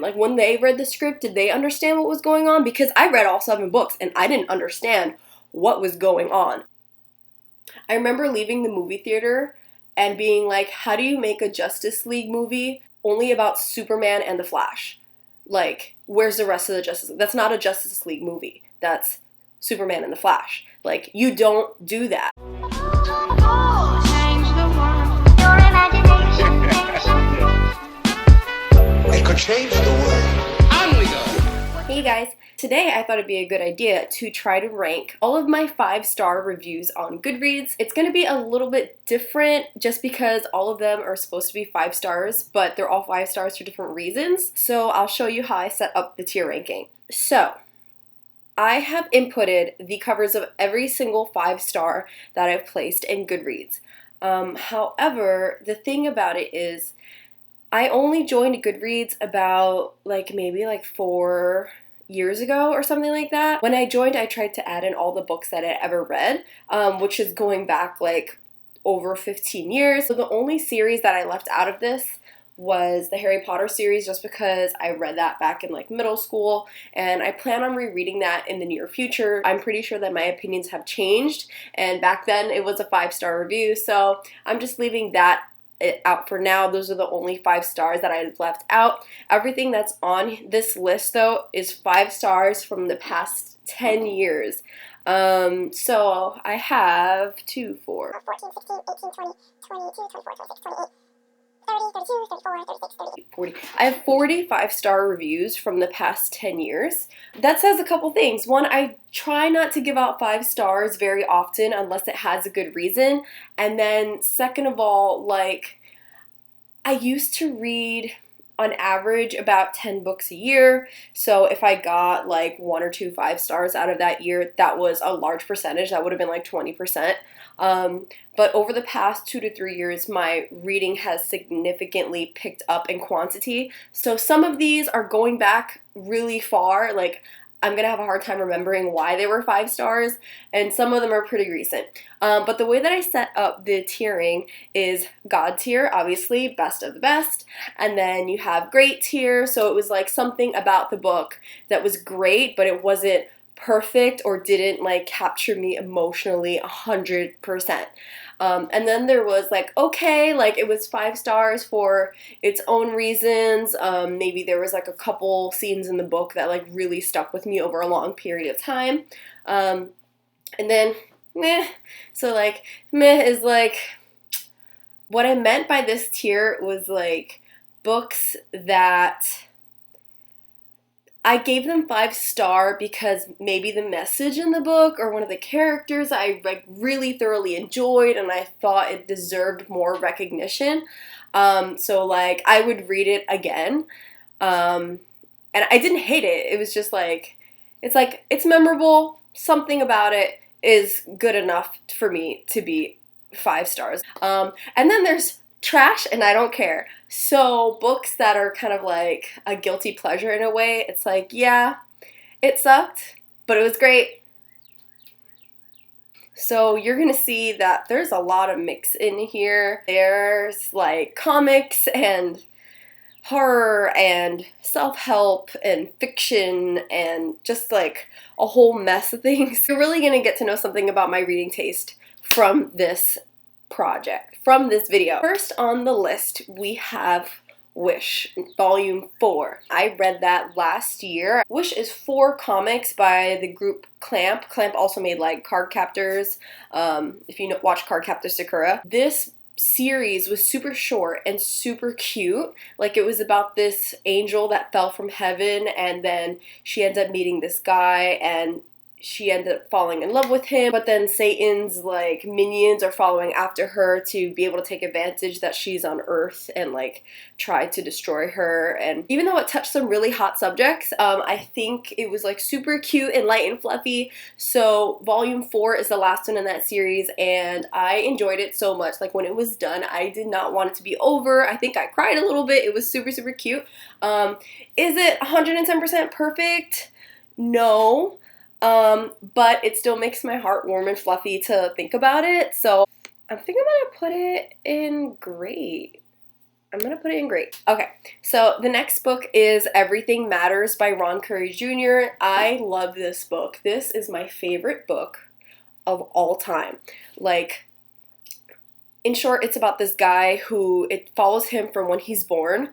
Like, when they read the script, did they understand what was going on? Because I read all 7 books and I didn't understand what was going on. I remember leaving the movie theater and being like, how do you make a Justice League movie only about Superman and the Flash? Like, where's the rest of the Justice League? That's not a Justice League movie. That's Superman and the Flash. Like, you don't do that. It could change the world. On we go. Hey guys, today I thought it'd be a good idea to try to rank all of my 5-star reviews on Goodreads. It's going to be a little bit different just because all of them are supposed to be 5 stars, but they're all 5 stars for different reasons. So I'll show you how I set up the tier ranking. So I have inputted the covers of every single 5-star that I've placed in Goodreads. However, the thing about it is I only joined Goodreads about maybe 4 years ago or something like that. When I joined, I tried to add in all the books that I ever read, which is going back over 15 years. So the only series that I left out of this was the Harry Potter series, just because I read that back in middle school, and I plan on rereading that in the near future. I'm pretty sure that my opinions have changed, and back then it was a 5-star review, so I'm just leaving that out for now. Those are the only 5 stars that I left out. Everything that's on this list though is 5 stars from the past 10 years. So I have 2, 4, 14, 16, 18, 20, 22, 24, 26, 28, 30, 32, 34, 36, 38. 40. I have 40 5-star reviews from the past 10 years. That says a couple things. One, I try not to give out 5 stars very often unless it has a good reason. And then second of all, I used to read on average about 10 books a year. So if I got 1 or 2 5 stars out of that year, that was a large percentage. That would have been 20%. But over the past 2 to 3 years, my reading has significantly picked up in quantity. So some of these are going back really far. I'm going to have a hard time remembering why they were 5 stars, and some of them are pretty recent. But the way that I set up the tiering is God tier, obviously, best of the best, and then you have great tier, so it was something about the book that was great, but it wasn't perfect or didn't capture me emotionally 100%. And then there was okay, it was 5 stars for its own reasons. Maybe there was a couple scenes in the book that really stuck with me over a long period of time. And then meh. So meh is what I meant by this tier was books that I gave them 5 star because maybe the message in the book or one of the characters I really thoroughly enjoyed and I thought it deserved more recognition. So I would read it again. And I didn't hate it. It was just it's memorable. Something about it is good enough for me to be 5 stars. And then there's trash and I don't care. So books that are kind of a guilty pleasure in a way, it's yeah, it sucked, but it was great. So you're gonna see that there's a lot of mix in here. There's comics and horror and self-help and fiction and just a whole mess of things. You're really gonna get to know something about my reading taste from this project, from this video. First on the list we have Wish, Volume 4. I read that last year. Wish is 4 comics by the group Clamp. Clamp also made Card Captors, if you watch Card Captors Sakura. This series was super short and super cute. It was about this angel that fell from heaven and then she ends up meeting this guy and she ended up falling in love with him, but then Satan's minions are following after her to be able to take advantage that she's on Earth and try to destroy her. And even though it touched some really hot subjects, I think it was super cute and light and fluffy. So Volume 4 is the last one in that series and I enjoyed it so much. When it was done, I did not want it to be over. I think I cried a little bit. It was super, super cute. Is it 110% perfect? No. But it still makes my heart warm and fluffy to think about it, so I think I'm gonna put it in great. I'm gonna put it in great. Okay, so the next book is Everything Matters by Ron Curry Jr. I love this book. This is my favorite book of all time. Like, in short, it's about this guy who, it follows him from when he's born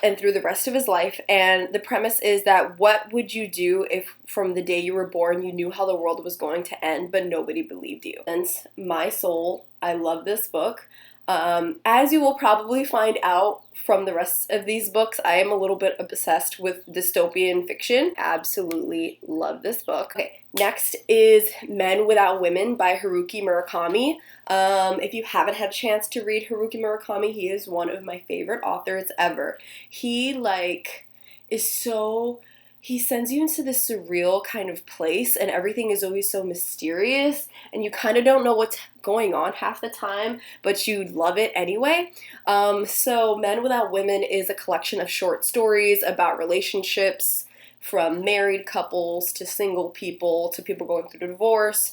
and through the rest of his life. And the premise is that what would you do if from the day you were born you knew how the world was going to end but nobody believed you? And my soul, I love this book. As you will probably find out from the rest of these books, I am a little bit obsessed with dystopian fiction. Absolutely love this book. Okay, next is Men Without Women by Haruki Murakami. If you haven't had a chance to read Haruki Murakami, he is one of my favorite authors ever. He is so... He sends you into this surreal kind of place, and everything is always so mysterious, and you kind of don't know what's going on half the time, but you love it anyway. So Men Without Women is a collection of short stories about relationships, from married couples to single people to people going through divorce,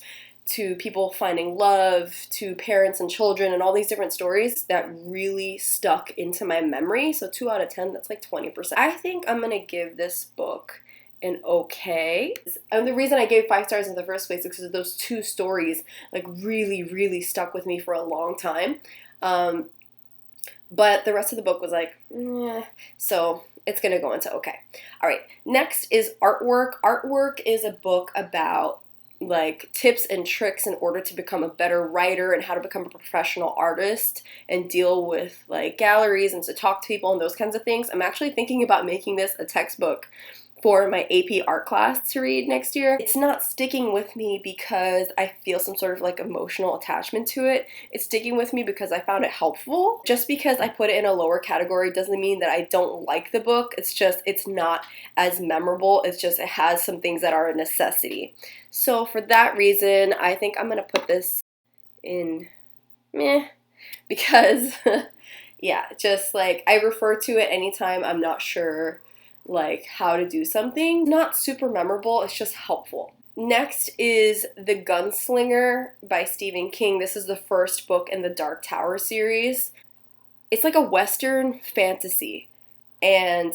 to people finding love, to parents and children, and all these different stories that really stuck into my memory. So 2 out of 10, that's like 20%. I think I'm gonna give this book an okay. And the reason I gave 5 stars in the first place is because those 2 stories like really, really stuck with me for a long time. But the rest of the book was like, so it's gonna go into okay. All right, next is Artwork. Artwork is a book about like tips and tricks in order to become a better writer and how to become a professional artist and deal with like galleries and to talk to people and those kinds of things. I'm actually thinking about making this a textbook for my AP art class to read next year. It's not sticking with me because I feel some sort of like emotional attachment to it. It's sticking with me because I found it helpful. Just because I put it in a lower category doesn't mean that I don't like the book. It's just, it's not as memorable. It's just, it has some things that are a necessity. So for that reason, I think I'm gonna put this in meh, because yeah, just like I refer to it anytime I'm not sure like how to do something. Not super memorable, it's just helpful. Next is The Gunslinger by Stephen King. This is the first book in the Dark Tower series. It's like a Western fantasy, and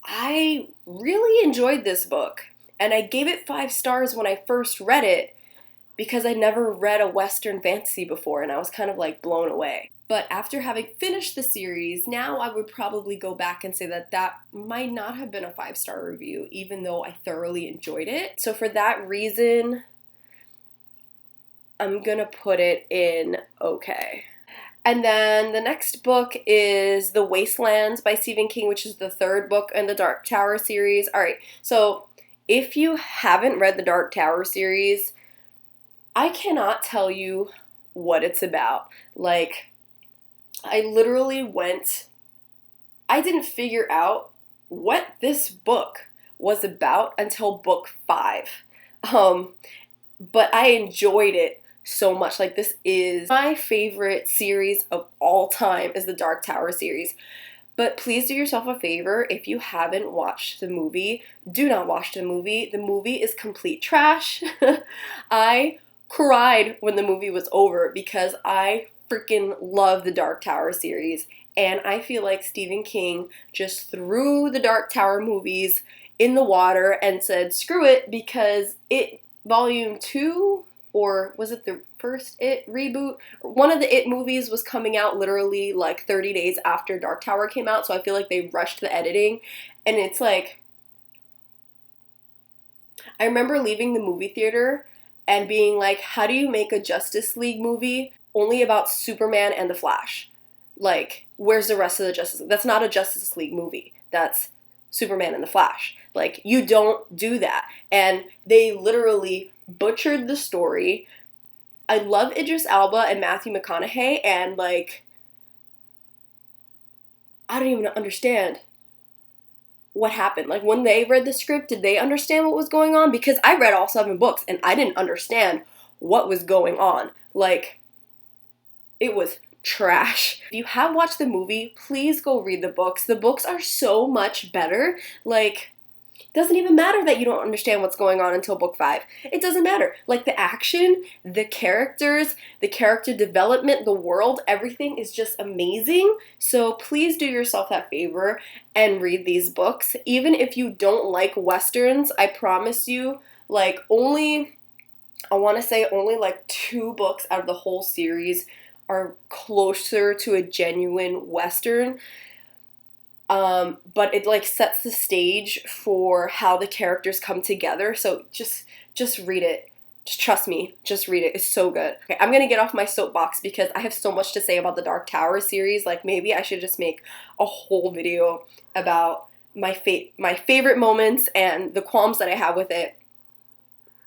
I really enjoyed this book, and I gave it 5 stars when I first read it because I never read a Western fantasy before, and I was kind of like blown away. But after having finished the series, now I would probably go back and say that that might not have been a 5-star review, even though I thoroughly enjoyed it. So for that reason, I'm gonna put it in okay. And then the next book is The Wastelands by Stephen King, which is the 3rd book in the Dark Tower series. All right, so if you haven't read the Dark Tower series, I cannot tell you what it's about. Like, I didn't figure out what this book was about until book 5. But I enjoyed it so much. Like, this is my favorite series of all time, is the Dark Tower series. But please do yourself a favor, if you haven't watched the movie, do not watch the movie. The movie is complete trash. I cried when the movie was over because I freaking love the Dark Tower series, and I feel like Stephen King just threw the Dark Tower movies in the water and said screw it, because It Volume 2, or was it the first It reboot? One of the It movies was coming out literally like 30 days after Dark Tower came out, so I feel like they rushed the editing, and it's like, I remember leaving the movie theater and being like, how do you make a Justice League movie only about Superman and the Flash? Like, where's the rest of the Justice League? That's not a Justice League movie. That's Superman and the Flash. Like, you don't do that. And they literally butchered the story. I love Idris Elba and Matthew McConaughey, and like, I don't even understand what happened. Like, when they read the script, did they understand what was going on? Because I read all 7 books and I didn't understand what was going on. Like, it was trash. If you have watched the movie, please go read the books. The books are so much better. Like, Doesn't even matter that you don't understand what's going on until book 5. It doesn't matter. Like the action, the characters, the character development, the world, everything is just amazing. So please do yourself that favor and read these books. Even if you don't like Westerns, I promise you, like I want to say only like 2 books out of the whole series are closer to a genuine Western. But it like sets the stage for how the characters come together. So just read it. Just trust me. Just read it. It's so good. Okay, I'm gonna get off my soapbox because I have so much to say about the Dark Tower series. Like maybe I should just make a whole video about my favorite moments and the qualms that I have with it.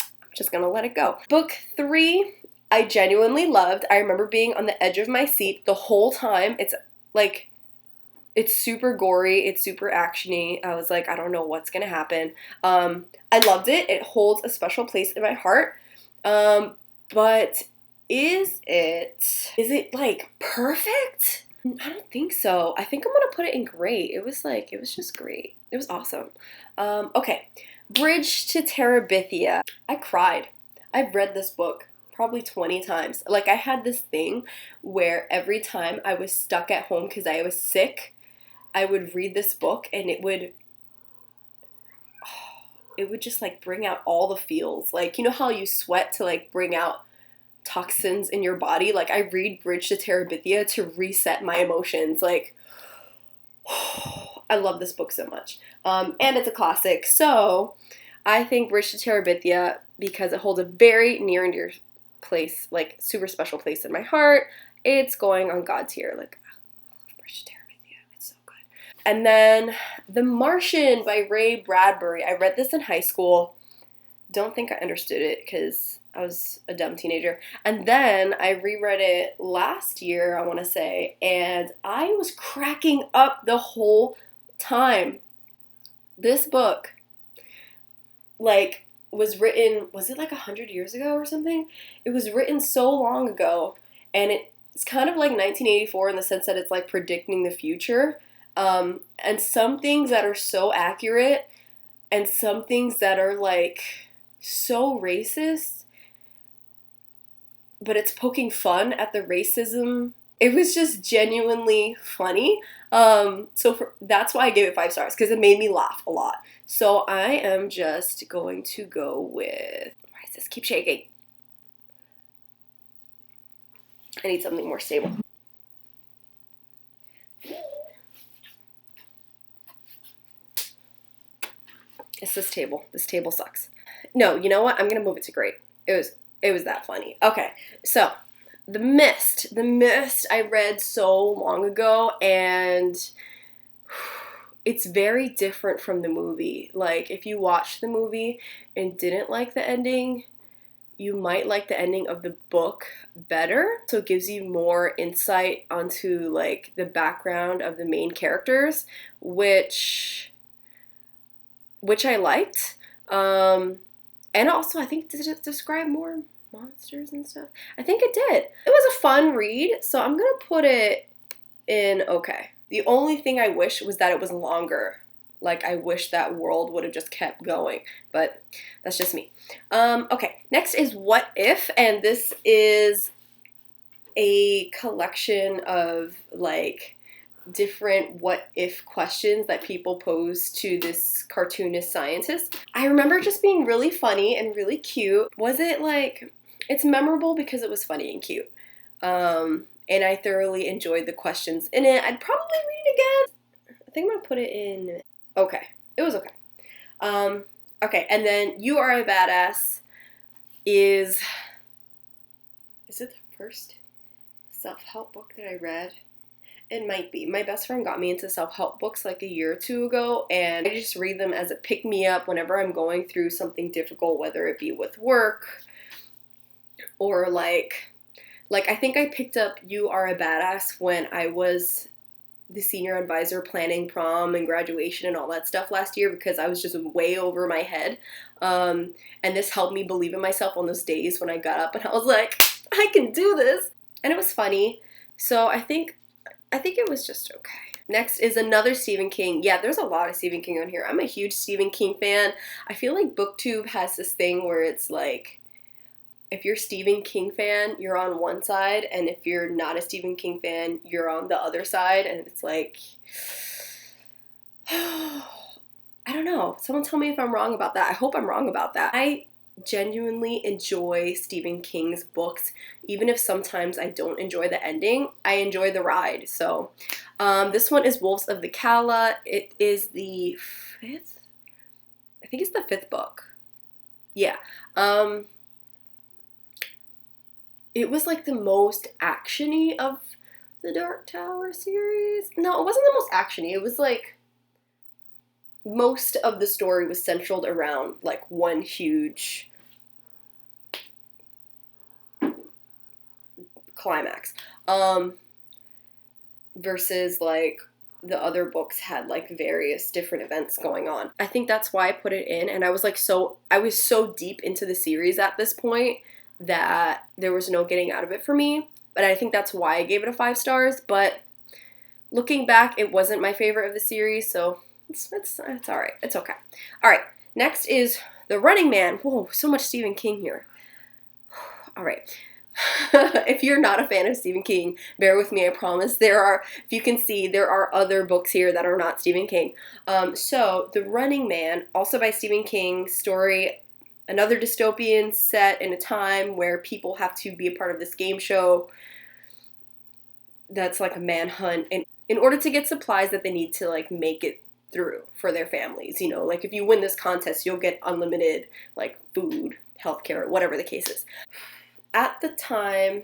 I'm just gonna let it go. Book 3, I genuinely loved. I remember being on the edge of my seat the whole time. It's super gory. It's super actiony. I was like, I don't know what's gonna happen. I loved it. It holds a special place in my heart. But is it like perfect? I don't think so. I think I'm gonna put it in great. It was just great. It was awesome. Okay, Bridge to Terabithia. I cried. I've read this book probably 20 times. Like I had this thing where every time I was stuck at home because I was sick, I would read this book and it would just like bring out all the feels. Like, you know how you sweat to like bring out toxins in your body? Like I read Bridge to Terabithia to reset my emotions. Like, I love this book so much. And it's a classic. So I think Bridge to Terabithia, because it holds a very near and dear place, like super special place in my heart, it's going on God tier. Like, I love Bridge to Terabithia. And then The Martian by Ray Bradbury. I read this in high school. Don't think I understood it because I was a dumb teenager. And then I reread it last year, I want to say, and I was cracking up the whole time. This book, like, was written, was it like 100 years ago or something? It was written so long ago, and it's kind of like 1984 in the sense that it's like predicting the future. And some things that are so accurate and some things that are like so racist, but it's poking fun at the racism. It was just genuinely funny. That's why I gave it 5 stars, because it made me laugh a lot. So I am just going to go with, why does this keep shaking? I need something more stable. It's this table. This table sucks. No, you know what? I'm gonna move it to great. It was that funny. Okay, so The Mist. The Mist I read so long ago, and it's very different from the movie. Like, if you watched the movie and didn't like the ending, you might like the ending of the book better. So it gives you more insight onto like the background of the main characters, which I liked. And also I think did it describe more monsters and stuff? I think it did. It was a fun read, so I'm gonna put it in okay. The only thing I wish was that it was longer. Like, I wish that world would have just kept going, but that's just me. Okay, next is What If, and this is a collection of like different what if questions that people pose to this cartoonist scientist. I remember just being really funny and really cute. Was it like, it's memorable because it was funny and cute. And I thoroughly enjoyed the questions in it. I'd probably read it again. I think I'm gonna put it in okay. It was okay. Okay, and then You Are a Badass is it the first self-help book that I read? It might be. My best friend got me into self-help books like a year or 2 ago, and I just read them as a pick-me-up whenever I'm going through something difficult, whether it be with work or like I think I picked up You Are a Badass when I was the senior advisor planning prom and graduation and all that stuff last year because I was just way over my head. And this helped me believe in myself on those days when I got up and I was like, I can do this. And it was funny. So I think it was just okay. Next is another Stephen King. Yeah, there's a lot of Stephen King on here. I'm a huge Stephen King fan. I feel like BookTube has this thing where it's like, if you're a Stephen King fan, you're on one side, and if you're not a Stephen King fan, you're on the other side, and it's like, I don't know. Someone tell me if I'm wrong about that. I hope I'm wrong about that. I genuinely enjoy Stephen King's books, even if sometimes I don't enjoy the ending. I enjoy the ride. So this one is Wolves of the Calla. It is the fifth? I think it's the fifth book. Yeah. It was like the most action-y of the Dark Tower series. No, it wasn't the most action-y. It was like most of the story was centered around like one huge climax. Versus like the other books had like various different events going on. I think that's why I put it in, and I was so deep into the series at this point that there was no getting out of it for me. But I think that's why I gave it a 5 stars. But looking back, it wasn't my favorite of the series, so it's all right. It's okay. All right. Next is The Running Man. Whoa, so much Stephen King here. All right. If you're not a fan of Stephen King, bear with me, I promise. If you can see, there are other books here that are not Stephen King. So, The Running Man, also by Stephen King, story, another dystopian set in a time where people have to be a part of this game show that's like a manhunt, and in order to get supplies that they need to like make it through for their families. You know, like if you win this contest, you'll get unlimited like food, healthcare, whatever the case is. At the time,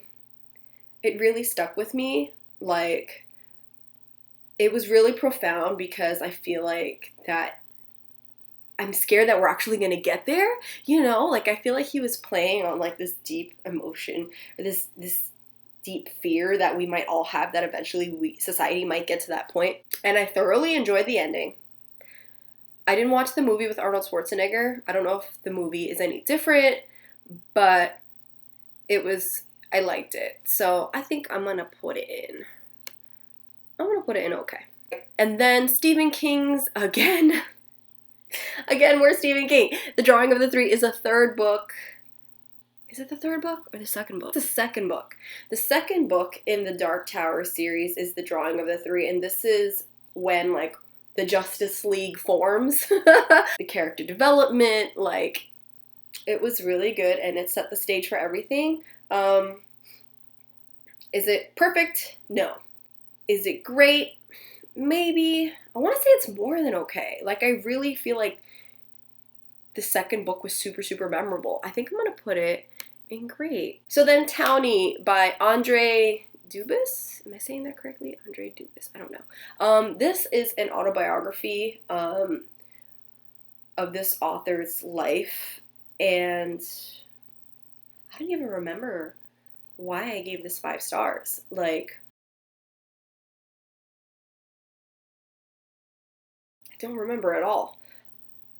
it really stuck with me. Like, it was really profound because I feel like that I'm scared that we're actually going to get there. You know, like I feel like he was playing on like this deep emotion, or this deep fear that we might all have, that eventually society might get to that point. And I thoroughly enjoyed the ending. I didn't watch the movie with Arnold Schwarzenegger. I don't know if the movie is any different, but I liked it. So I think I'm going to put it in. I'm going to put it in okay. And then Stephen King's, again, where's Stephen King? The Drawing of the Three is a third book. Is it the third book or the second book? It's the second book. The second book in the Dark Tower series is The Drawing of the Three, and this is when, like, the Justice League forms. The character development, like, it was really good, and it set the stage for everything. Is it perfect? No. Is it great? Maybe. I want to say it's more than okay. Like, I really feel like the second book was super, super memorable. I think I'm going to put it in great. So then Townie by Andre Dubus. Am I saying that correctly? Andre Dubus. I don't know. This is an autobiography of this author's life, and I don't even remember why I gave this 5 stars. Like, I don't remember at all.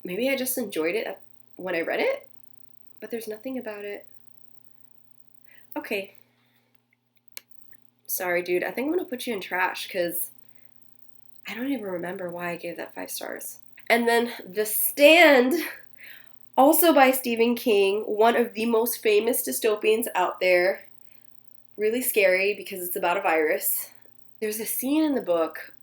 Maybe I just enjoyed it when I read it, but there's nothing about it. Okay. Sorry, dude. I think I'm going to put you in trash because I don't even remember why I gave that 5 stars. And then The Stand, also by Stephen King, one of the most famous dystopians out there. Really scary because it's about a virus. There's a scene in the book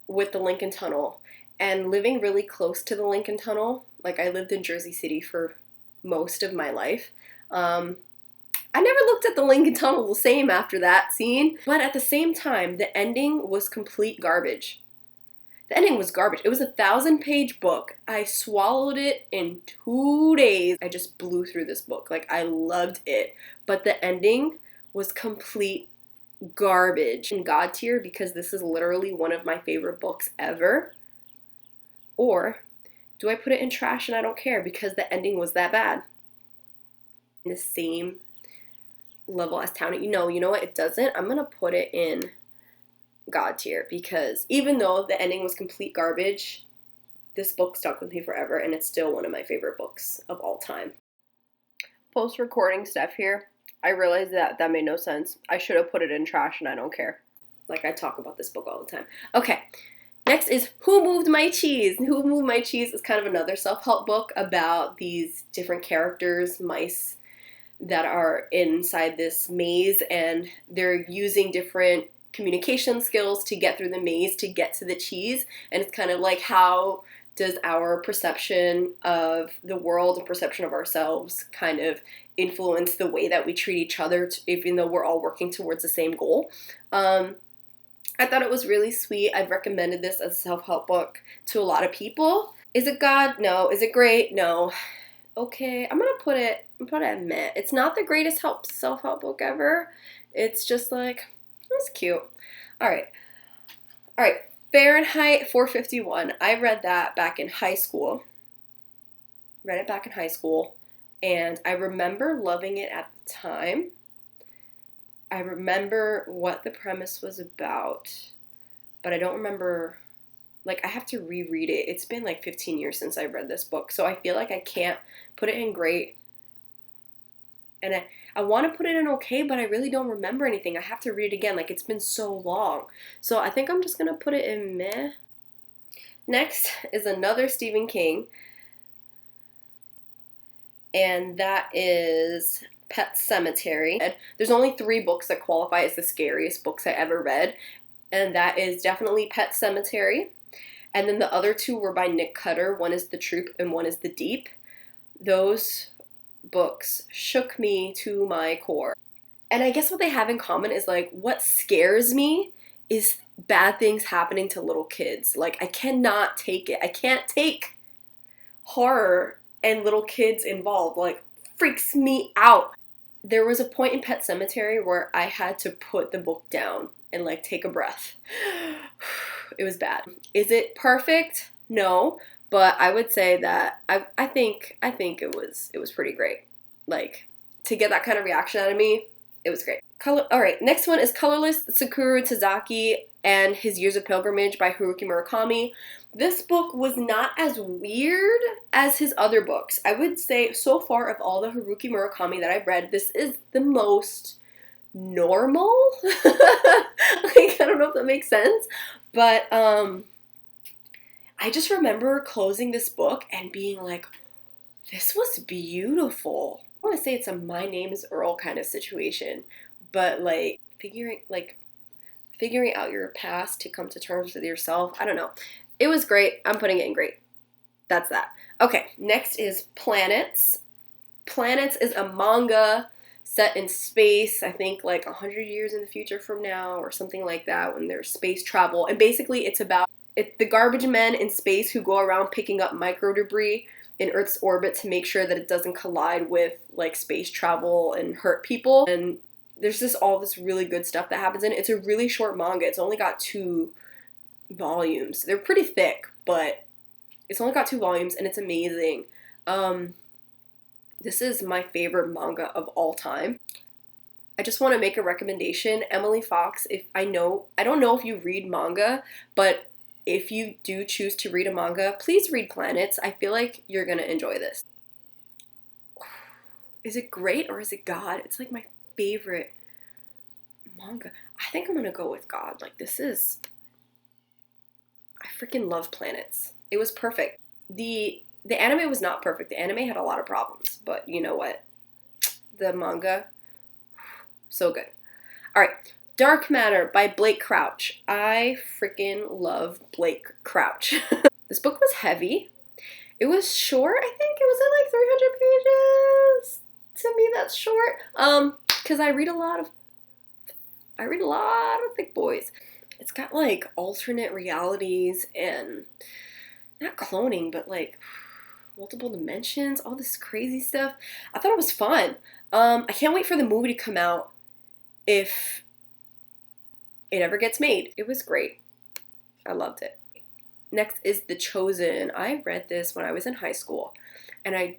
with the Lincoln Tunnel, and living really close to the Lincoln Tunnel, like I lived in Jersey City for most of my life. I never looked at the Lincoln Tunnel the same after that scene, but at the same time, the ending was complete garbage. The ending was garbage. It was a 1,000-page book. I swallowed it in 2 days. I just blew through this book. Like, I loved it. But the ending was complete garbage. In God tier, because this is literally one of my favorite books ever. Or do I put it in trash and I don't care because the ending was that bad? In the same level as Townie. You know what? It doesn't. I'm going to put it in God tier because even though the ending was complete garbage, this book stuck with me forever, and it's still one of my favorite books of all time. Post-recording stuff here. I realized that made no sense. I should have put it in trash and I don't care. Like, I talk about this book all the time. Okay. Next is Who Moved My Cheese? Who Moved My Cheese is kind of another self-help book about these different characters, mice, that are inside this maze, and they're using different communication skills to get through the maze to get to the cheese. And it's kind of like, how does our perception of the world and perception of ourselves kind of influence the way that we treat each other, even though we're all working towards the same goal. I thought it was really sweet. I've recommended this as a self-help book to a lot of people. Is it God? No. Is it great? No. Okay, I'm gonna put it at meh. It's not the greatest self-help book ever. It's just like, it was cute. All right. Fahrenheit 451. I read that back in high school. And I remember loving it at the time. I remember what the premise was about, but I don't remember, like, I have to reread it. It's been like 15 years since I read this book, so I feel like I can't put it in great, and I want to put it in okay, but I really don't remember anything. I have to read it again, like, it's been so long. So I think I'm just going to put it in meh. Next is another Stephen King, and that is Pet Sematary. There's only 3 books that qualify as the scariest books I ever read, and that is definitely Pet Sematary. And then the other 2 were by Nick Cutter. One is The Troop and one is The Deep. Those books shook me to my core. And I guess what they have in common is, like, what scares me is bad things happening to little kids. Like, I cannot take it. I can't take horror and little kids involved. Like, freaks me out. There was a point in Pet Sematary where I had to put the book down and, like, take a breath. It was bad. Is it perfect? No, but I would say that I think it was pretty great. Like, to get that kind of reaction out of me, it was great. All right, next one is Colorless Sakura Tazaki and His Years of Pilgrimage by Haruki Murakami. This book was not as weird as his other books. I would say so far of all the Haruki Murakami that I've read, this is the most normal. Like, I don't know if that makes sense, but I just remember closing this book and being like, this was beautiful. I want to say it's a My Name is Earl kind of situation, but like figuring out your past to come to terms with yourself. I don't know. It was great. I'm putting it in great. That's that. Okay, next is Planets. Planets is a manga set in space, I think like 100 years in the future from now or something like that, when there's space travel. And basically it's about the garbage men in space who go around picking up micro debris in Earth's orbit to make sure that it doesn't collide with like space travel and hurt people. And there's just all this really good stuff that happens in it. It's a really short manga. It's only got 2 volumes. They're pretty thick, but it's only got 2 volumes and it's amazing. This is my favorite manga of all time. I just want to make a recommendation. Emily Fox, I don't know if you read manga, but if you do choose to read a manga, please read Planets. I feel like you're going to enjoy this. Is it great or is it God? It's like my favorite manga. I think I'm going to go with God. Like, I freaking love Planets. It was perfect. The anime was not perfect. The anime had a lot of problems, but you know what? The manga, so good. All right, Dark Matter by Blake Crouch. I freaking love Blake Crouch. This book was heavy. It was short, I think. It was at like 300 pages. To me, that's short. Because I read a lot of thick boys. It's got like alternate realities and not cloning, but like multiple dimensions, all this crazy stuff. I thought it was fun. I can't wait for the movie to come out if it ever gets made. It was great. I loved it. Next is The Chosen. I read this when I was in high school. And I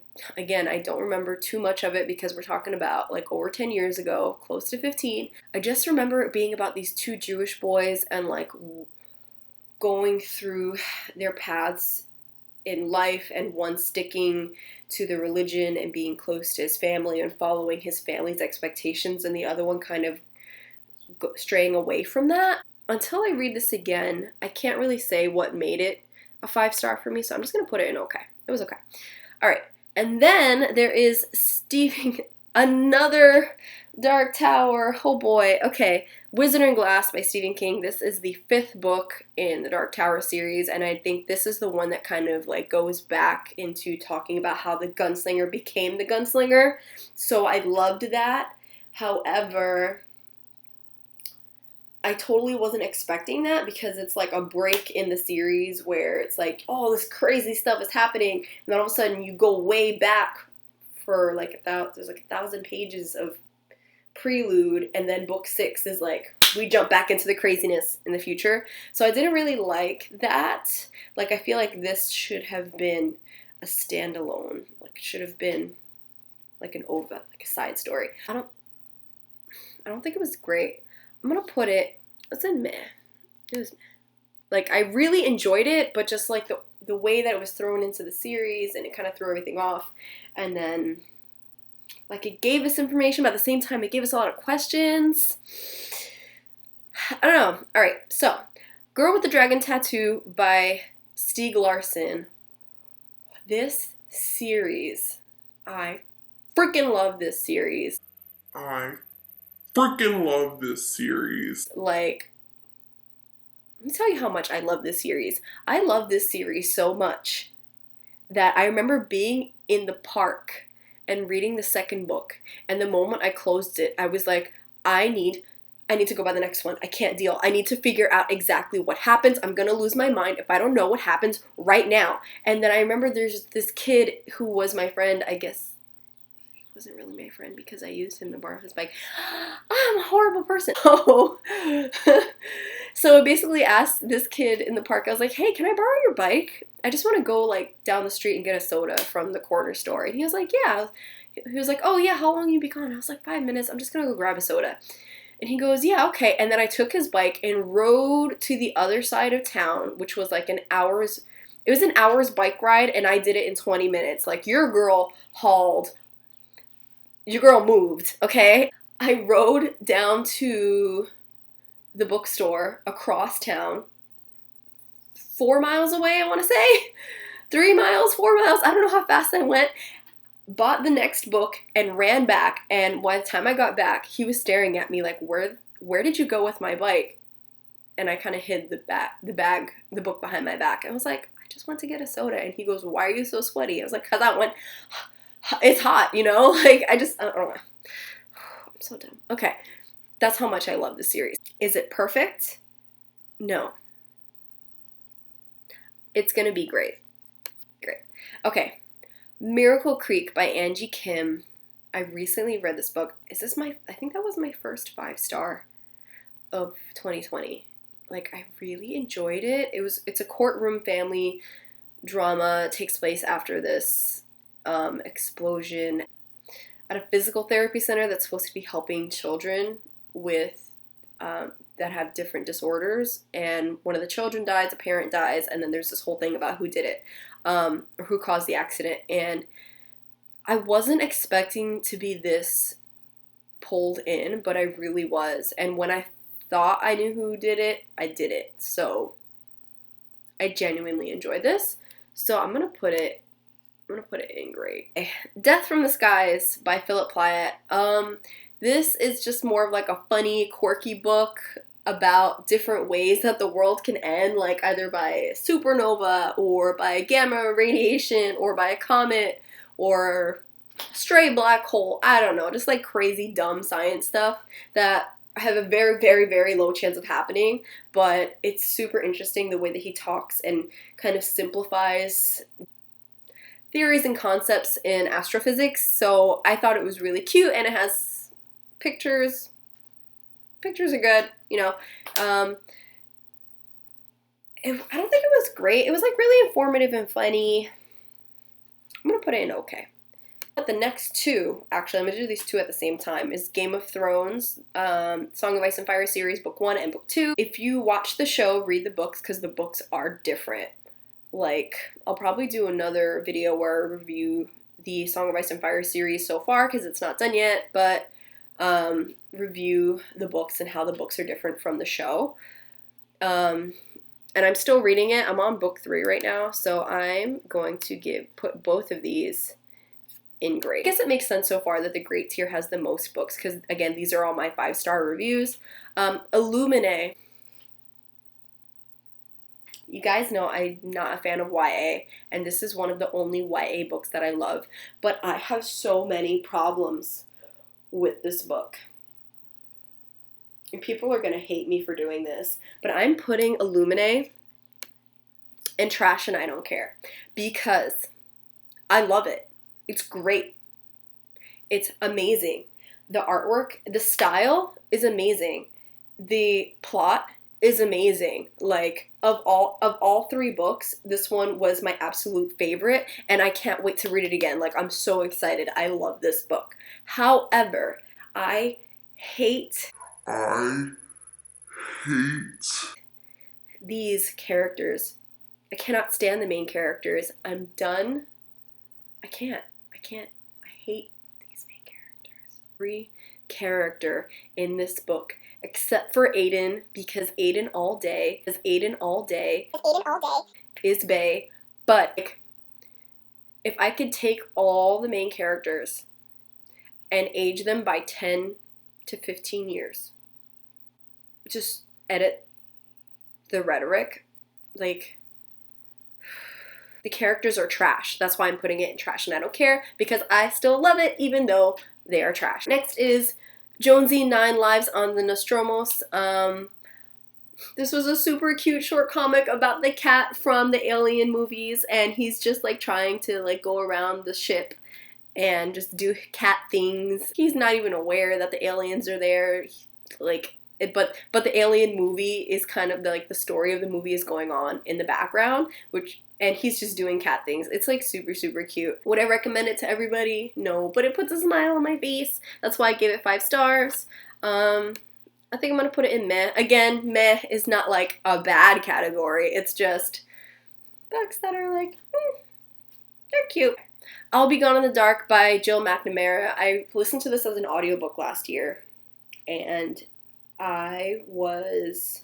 don't remember too much of it because we're talking about like over 10 years ago, close to 15. I just remember it being about these 2 Jewish boys and like going through their paths in life, and one sticking to the religion and being close to his family and following his family's expectations, and the other one kind of straying away from that. until I read this again, I can't really say what made it a 5-star for me, so I'm just going to put it in okay. It was okay. All right. And then there is another Dark Tower. Oh boy. Okay. Wizard and Glass by Stephen King. This is the 5th book in the Dark Tower series, and I think this is the one that kind of like goes back into talking about how the gunslinger became the gunslinger. So I loved that. However, I totally wasn't expecting that because it's like a break in the series where it's like, oh, this crazy stuff is happening, and then all of a sudden you go way back for like there's like 1,000 pages of prelude, and then book 6 is like we jump back into the craziness in the future. So I didn't really like that. Like I feel like this should have been a standalone. Like it should have been like an OVA, like a side story. I don't think it was great. I'm gonna put it. It's a meh. It was meh. Like I really enjoyed it, but just like the way that it was thrown into the series, and it kind of threw everything off. And then like it gave us information, but at the same time it gave us a lot of questions. I don't know. All right, so Girl with the Dragon Tattoo by Stieg Larsson. This series, I freaking love this series. I freaking love this series. Like, let me tell you how much I love this series. I love this series so much that I remember being in the park and reading the 2nd book, and the moment I closed it, I was like, I need to go by the next one. I can't deal. I need to figure out exactly what happens. I'm gonna lose my mind if I don't know what happens right now. And then I remember there's this kid who was my friend, I guess. Wasn't really my friend because I used him to borrow his bike. I'm a horrible person. Oh. So I basically asked this kid in the park, I was like, hey, can I borrow your bike? I just want to go like down the street and get a soda from the corner store. And he was like, yeah. He was like, oh yeah, how long you be gone? I was like, 5 minutes. I'm just going to go grab a soda. And he goes, yeah, okay. And then I took his bike and rode to the other side of town, which was like it was an hour's bike ride, and I did it in 20 minutes. Like your girl moved, okay? I rode down to the bookstore across town, 4 miles away, I want to say. 3 miles, 4 miles, I don't know how fast I went. Bought the next book and ran back, and by the time I got back, he was staring at me like, where did you go with my bike? And I kind of hid the book behind my back. I was like, I just went to get a soda. And he goes, why are you so sweaty? I was like, because I went, it's hot, you know? Like, I don't know. I'm so dumb. Okay, that's how much I love this series. Is it perfect? No. It's gonna be great. Great. Okay. Miracle Creek by Angie Kim. I recently read this book. I think that was my first 5-star of 2020. Like, I really enjoyed it. It's a courtroom family drama. It takes place after this explosion at a physical therapy center that's supposed to be helping children with that have different disorders. And one of the children dies, a parent dies, and then there's this whole thing about who did it, or who caused the accident. And I wasn't expecting to be this pulled in, but I really was. And when I thought I knew who did it, I did it. So I genuinely enjoyed this. So I'm gonna put it in great. Death from the Skies by Philip Platt. This is just more of like a funny, quirky book about different ways that the world can end, like either by a supernova or by gamma radiation or by a comet or stray black hole. I don't know, just like crazy dumb science stuff that have a very, very, very low chance of happening, but it's super interesting the way that he talks and kind of simplifies theories and concepts in astrophysics. So I thought it was really cute, and it has pictures. Pictures are good, you know. I don't think it was great. It was like really informative and funny. I'm gonna put it in okay. But the next two, actually, I'm gonna do these two at the same time, is Game of Thrones, Song of Ice and Fire series, book 1 and book 2. If you watch the show, read the books, because the books are different. Like, I'll probably do another video where I review the Song of Ice and Fire series so far, because it's not done yet, but review the books and how the books are different from the show. And I'm still reading it. I'm on book 3 right now, so I'm going to put both of these in great. I guess it makes sense so far that the great tier has the most books because, again, these are all my 5-star reviews. Illuminae. You guys know I'm not a fan of YA, and this is one of the only YA books that I love, but I have so many problems with this book. And people are going to hate me for doing this, but I'm putting Illuminae in trash and I don't care because I love it. It's great. It's amazing. The artwork, the style is amazing. The plot is amazing. Like, of all 3 books, this one was my absolute favorite, and I can't wait to read it again. Like, I'm so excited. I love this book. However, I hate these characters. I cannot stand the main characters. I'm done. I can't. I hate these main characters. Every character in this book, except for Aiden, because Aiden all day is bae. But like, if I could take all the main characters and age them by 10 to 15 years, just edit the rhetoric, like, the characters are trash. That's why I'm putting it in trash, and I don't care because I still love it even though they are trash. Next is Jonesy 9 Lives on the Nostromos. This was a super cute short comic about the cat from the Alien movies, and he's just like trying to like go around the ship and just do cat things. He's not even aware that the aliens are there. But the Alien movie is kind of the story of the movie is going on in the background, and he's just doing cat things. It's like super, super cute. Would I recommend it to everybody? No, but it puts a smile on my face. That's why I gave it 5 stars. I think I'm gonna put it in meh. Again, meh is not like a bad category. It's just books that are like, they're cute. I'll Be Gone in the Dark by Jill McNamara. I listened to this as an audiobook last year, and I was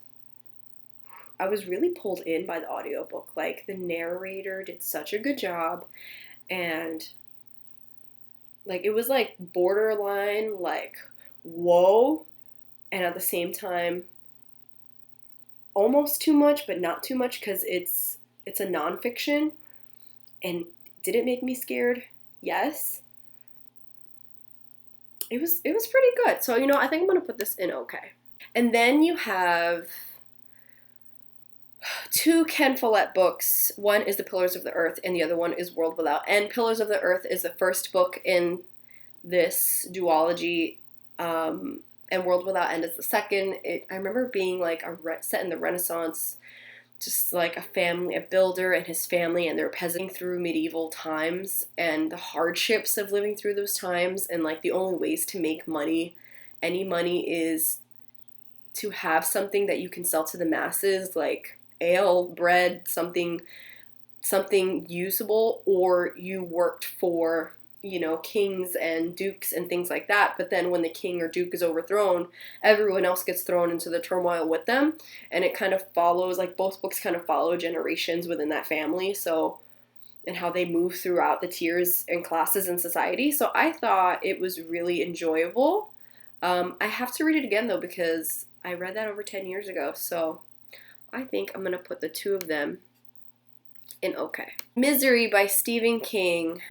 really pulled in by the audiobook. Like, the narrator did such a good job, and like, it was like borderline like, whoa, and at the same time almost too much but not too much because it's a nonfiction. And did it make me scared? Yes. It was pretty good. So, I think I'm gonna put this in okay. And then you have 2 Ken Follett books. One is The Pillars of the Earth, and the other one is World Without End. Pillars of the Earth is the first book in this duology, and World Without End is the second. I remember being like set in the Renaissance, just like a builder and his family, and they're peasant through medieval times and the hardships of living through those times, and like the only ways to make any money is to have something that you can sell to the masses, like ale, bread, something usable, or you worked for, kings and dukes and things like that. But then when the king or duke is overthrown, everyone else gets thrown into the turmoil with them, and it kind of follows, like, both books kind of follow generations within that family, so, and how they move throughout the tiers and classes in society. So I thought it was really enjoyable. I have to read it again though because I read that over 10 years ago, so I think I'm going to put the 2 of them in okay. Misery by Stephen King.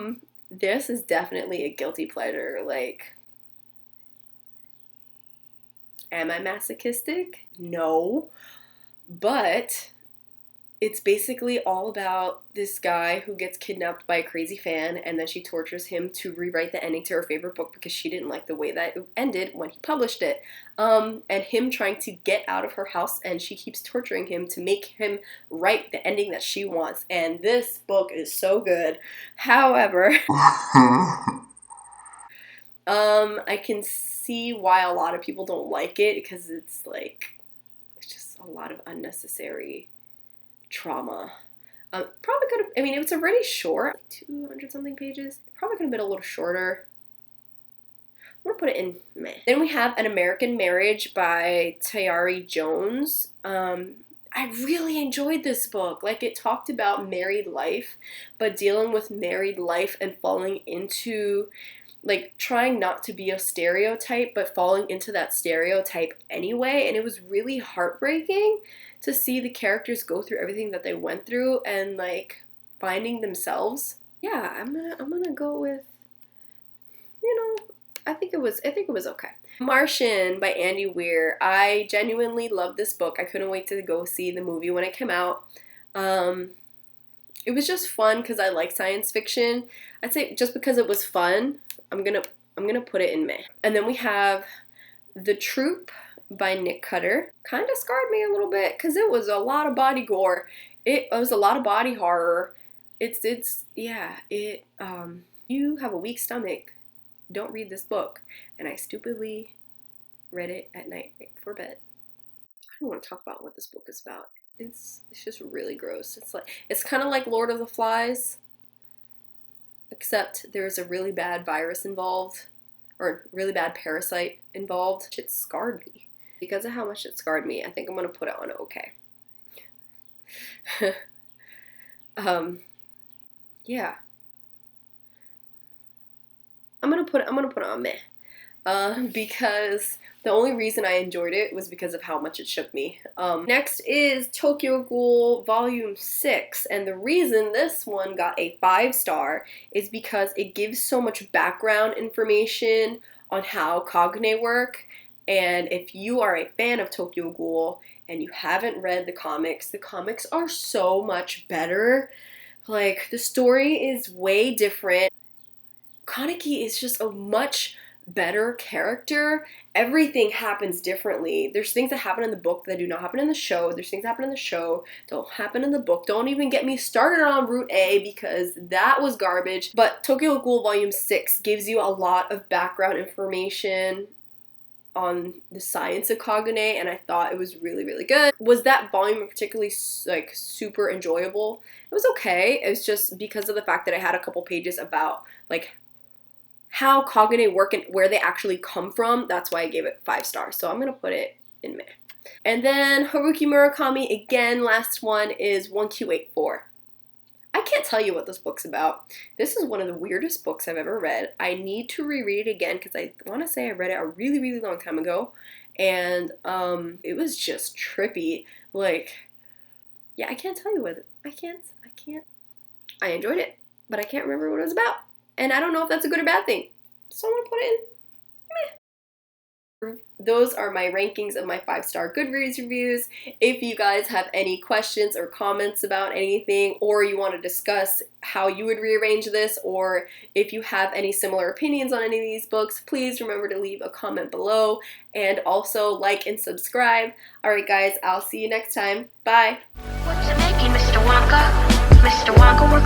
This is definitely a guilty pleasure. Like, am I masochistic? No. But it's basically all about this guy who gets kidnapped by a crazy fan, and then she tortures him to rewrite the ending to her favorite book because she didn't like the way that it ended when he published it. And him trying to get out of her house, and she keeps torturing him to make him write the ending that she wants. And this book is so good. However, I can see why a lot of people don't like it because it's just a lot of unnecessary trauma. Probably could have, it's already short, 200 something pages. Probably could have been a little shorter. I'm gonna put it in meh. Then we have An American Marriage by Tayari Jones. I really enjoyed this book. Like, it talked about married life, but dealing with married life and falling into, like, trying not to be a stereotype, but falling into that stereotype anyway. And it was really heartbreaking to see the characters go through everything that they went through and, like, finding themselves. Yeah, I'm gonna go with, you know, I think it was okay. Martian by Andy Weir. I genuinely love this book. I couldn't wait to go see the movie when it came out. It was just fun because I like science fiction. I'd say just because it was fun, I'm gonna put it in meh. And then we have The Troop by Nick Cutter. Kind of scarred me a little bit because it was a lot of body gore. It was a lot of body horror. You have a weak stomach, don't read this book. And I stupidly read it at night right before bed. I don't want to talk about what this book is about. It's just really gross. It's kind of like Lord of the Flies, except there's a really bad virus involved, or really bad parasite involved. It scarred me. Because of how much it scarred me, I think I'm gonna put it on okay. Yeah. I'm gonna put it on meh. Because the only reason I enjoyed it was because of how much it shook me. Next is Tokyo Ghoul Volume 6, and the reason this one got a 5-star is because it gives so much background information on how Cognate work, and if you are a fan of Tokyo Ghoul and you haven't read the comics are so much better. Like, the story is way different. Kaneki is just a much better character. Everything happens differently. There's things that happen in the book that do not happen in the show. There's things that happen in the show don't happen in the book. Don't even get me started on Route A because that was garbage. But Tokyo Ghoul Volume 6 gives you a lot of background information on the science of Cognate, and I thought it was really, really good. Was that volume particularly, like, super enjoyable? It was okay. It was just because of the fact that I had a couple pages about, like, how Cognate work and where they actually come from. That's why I gave it 5 stars. So I'm gonna put it in meh. And then Haruki Murakami, again, last one is 1Q84. I can't tell you what this book's about. This is one of the weirdest books I've ever read. I need to reread it again because I want to say I read it a really, really long time ago. And it was just trippy. Like, yeah, I can't tell you what I can't. I enjoyed it, but I can't remember what it was about. And I don't know if that's a good or bad thing. So I'm going to put it in meh. Those are my rankings of my 5-star Goodreads reviews. If you guys have any questions or comments about anything, or you want to discuss how you would rearrange this, or if you have any similar opinions on any of these books, please remember to leave a comment below, and also like and subscribe. Alright guys, I'll see you next time. Bye! What's it making, Mr. Wonka? Mr. Wonka, we're